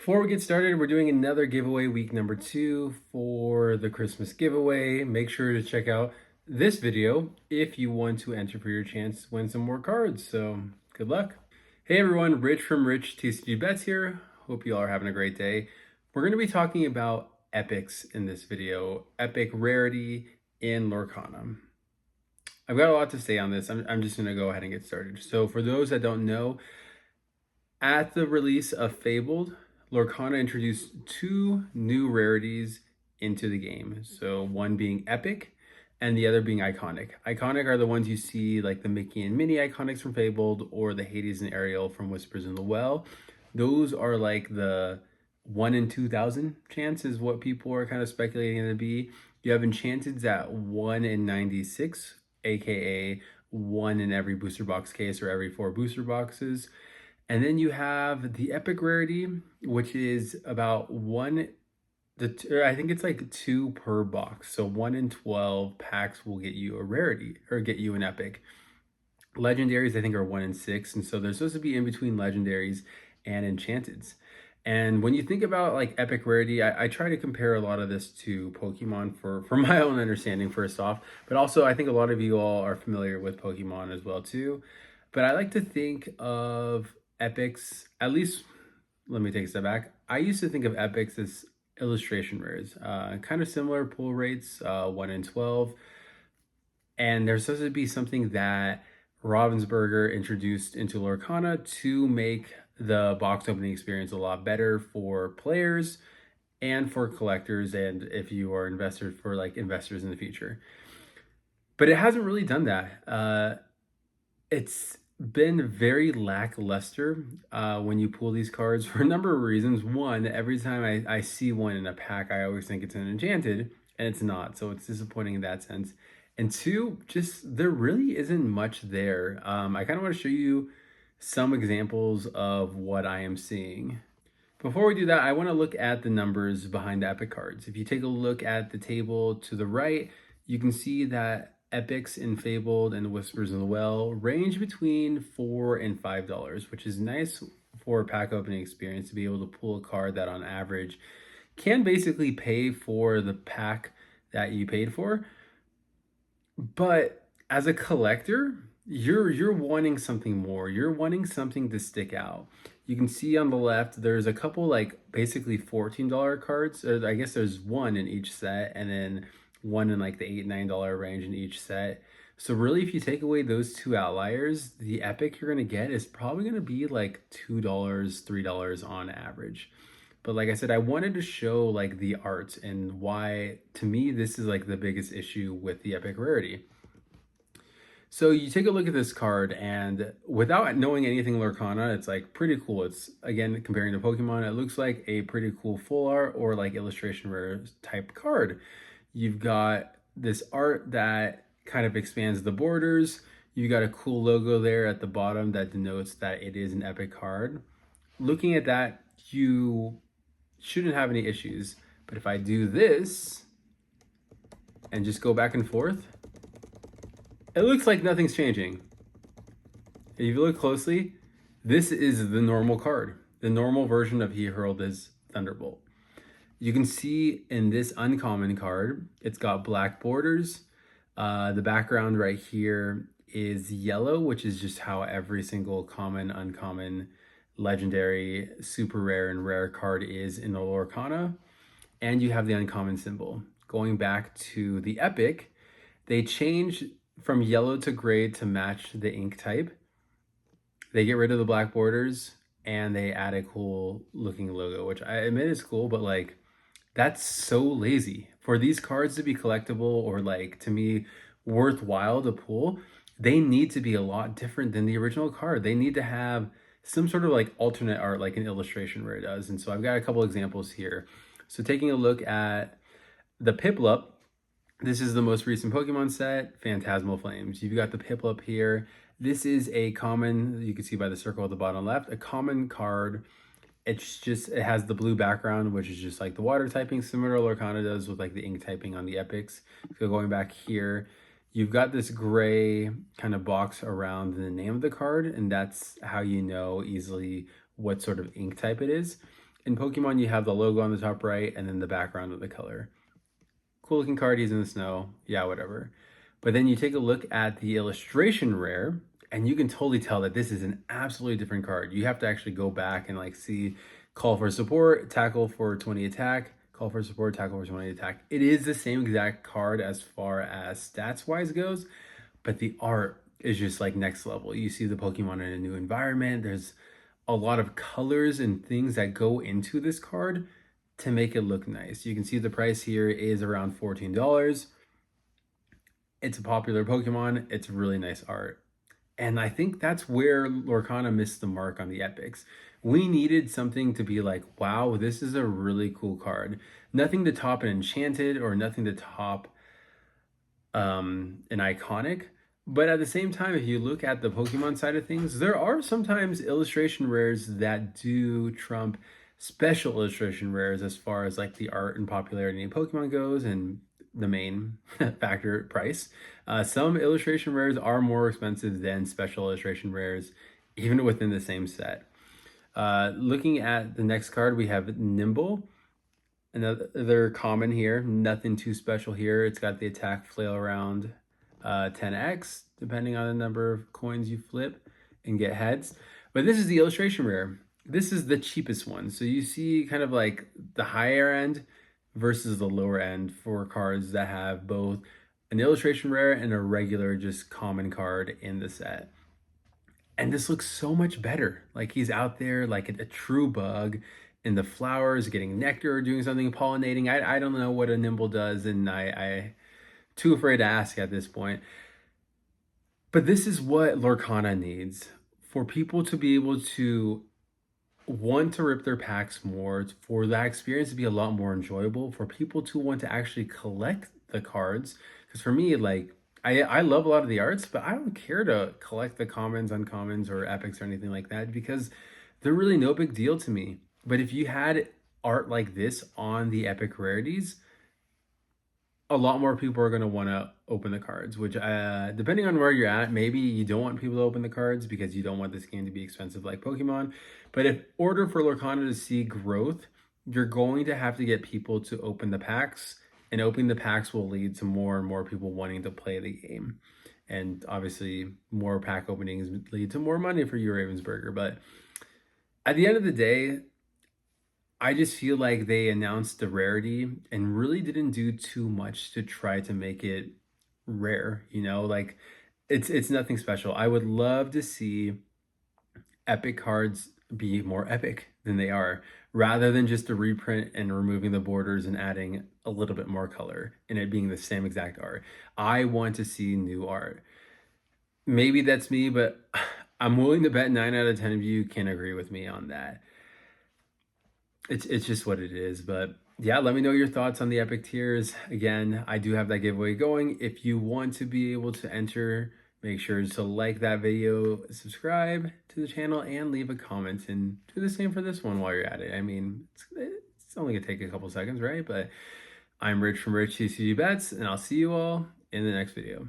Before we get started, we're doing another giveaway, week number 2 for the Christmas giveaway. Make sure to check out this video if you want to enter for your chance to win some more cards. So good luck. Hey everyone, Rich from Rich TCG Bets here. Hope you all are having a great day. We're going to be talking about epics in this video, epic rarity in Lorcana. I've got a lot to say on this. I'm just going to go ahead and get started. So for those that don't know, at the release of Fabled, Lorcana introduced 2 new rarities into the game. So one being epic and the other being iconic. Iconic are the ones you see like the Mickey and Minnie iconics from Fabled or the Hades and Ariel from Whispers in the Well. Those are like the 1 in 2,000 chance is what people are kind of speculating to be. You have enchanteds at 1 in 96, aka 1 in every booster box case or every 4 booster boxes. And then you have the epic rarity, which is about I think it's like 2 per box. So 1 in 12 packs will get you a rarity or get you an epic. Legendaries, I think, are 1 in 6. And so they're supposed to be in between legendaries and enchanteds. And when you think about like epic rarity, I try to compare a lot of this to Pokemon for my own understanding, first off. But also, I think a lot of you all are familiar with Pokemon as well, too. But I like to think of epics, at least, let me take a step back. I used to think of epics as illustration rares, kind of similar pull rates, 1 in 12. And there's supposed to be something that Ravensburger introduced into Lorcana to make the box opening experience a lot better for players and for collectors, and if you are investors, for like investors in the future. But it hasn't really done that. It's been very lackluster when you pull these cards for a number of reasons. One, every time I see one in a pack, I always think it's an enchanted, and it's not. So it's disappointing in that sense. And 2, just there really isn't much there. I kind of want to show you some examples of what I am seeing. Before we do that, I want to look at the numbers behind the epic cards. If you take a look at the table to the right, you can see that epics in Fabled and Whispers in the Well range between $4 and $5, which is nice for a pack opening experience to be able to pull a card that on average can basically pay for the pack that you paid for. But as a collector, you're wanting something more. You're wanting something to stick out. You can see on the left, there's a couple like basically $14 cards. Or I guess there's one in each set, and then one in like the $8, $9 range in each set. So really, if you take away those 2 outliers, the epic you're gonna get is probably gonna be like $2, $3 on average. But like I said, I wanted to show like the art and why, to me, this is like the biggest issue with the epic rarity. So you take a look at this card, and without knowing anything Lorcana, it's like pretty cool. It's, again, comparing to Pokemon, it looks like a pretty cool full art or like illustration rare type card. You've got this art that kind of expands the borders. You got a cool logo there at the bottom that denotes that it is an epic card. Looking at that, you shouldn't have any issues. But if I do this and just go back and forth, it looks like nothing's changing. If you look closely, this is the normal card. The normal version of He Hurled His Thunderbolt. You can see in this uncommon card, it's got black borders. The background right here is yellow, which is just how every single common, uncommon, legendary, super rare, and rare card is in the Lorcana. And you have the uncommon symbol. Going back to the epic, they changed from yellow to gray to match the ink type. They get rid of the black borders and they add a cool looking logo, which I admit is cool, but like, that's so lazy. For these cards to be collectible or like, to me, worthwhile to pull, they need to be a lot different than the original card. They need to have some sort of like alternate art, like an illustration rare does. And so I've got a couple examples here. So taking a look at the Piplup, this is the most recent Pokemon set, Phantasmal Flames. You've got the Piplup here. This is a common, you can see by the circle at the bottom left, a common card. It has the blue background, which is just like the water typing, similar to Lorcana does with like the ink typing on the epics. So going back here, you've got this gray kind of box around the name of the card, and that's how you know easily what sort of ink type it is. In Pokemon, you have the logo on the top right and then the background of the color. Cool looking card, he's in the snow, yeah, whatever. But then you take a look at the illustration rare, and you can totally tell that this is an absolutely different card. You have to actually go back and like see call for support, tackle for 20 attack, call for support, tackle for 20 attack. It is the same exact card as far as stats wise goes, but the art is just like next level. You see the Pokemon in a new environment. There's a lot of colors and things that go into this card to make it look nice. You can see the price here is around $14. It's a popular Pokemon. It's really nice art. And I think that's where Lorcana missed the mark on the epics. We needed something to be like, wow, this is a really cool card. Nothing to top an Enchanted or nothing to top an Iconic. But at the same time, if you look at the Pokemon side of things, there are sometimes illustration rares that do trump special illustration rares as far as like the art and popularity in Pokemon goes, and the main factor, price. Some illustration rares are more expensive than special illustration rares, even within the same set. Looking at the next card, we have Nimble. Another common here, nothing too special here. It's got the attack flail around 10x, depending on the number of coins you flip and get heads. But this is the illustration rare. This is the cheapest one. So you see kind of like the higher end versus the lower end for cards that have both an illustration rare and a regular just common card in the set. And this looks so much better. Like he's out there like a true bug in the flowers, getting nectar, doing something, pollinating. I don't know what a Nimble does, and I too afraid to ask at this point. But this is what Lorcana needs for people to be able to want to rip their packs more, for that experience to be a lot more enjoyable, for people to want to actually collect the cards. Because for me, like I love a lot of the arts, but I don't care to collect the commons, uncommons, or epics or anything like that because they're really no big deal to me. But if you had art like this on the epic rarities, a lot more people are going to want to open the cards, which depending on where you're at, maybe you don't want people to open the cards because you don't want this game to be expensive like Pokemon. But in order for Lorcana to see growth, you're going to have to get people to open the packs, and opening the packs will lead to more and more people wanting to play the game. And obviously more pack openings lead to more money for you, Ravensburger. But at the end of the day, I just feel like they announced the rarity and really didn't do too much to try to make it rare, you know, like it's nothing special. I would love to see epic cards be more epic than they are, rather than just a reprint and removing the borders and adding a little bit more color and it being the same exact art. I want to see new art. Maybe that's me, but I'm willing to bet 9 out of 10 of you can agree with me on that. It's just what it is. But yeah, let me know your thoughts on the epic tiers. Again, I do have that giveaway going. If you want to be able to enter, make sure to like that video, subscribe to the channel, and leave a comment, and do the same for this one while you're at it. I mean, it's only gonna take a couple seconds, right? But I'm Rich from Rich TCG Bets, and I'll see you all in the next video.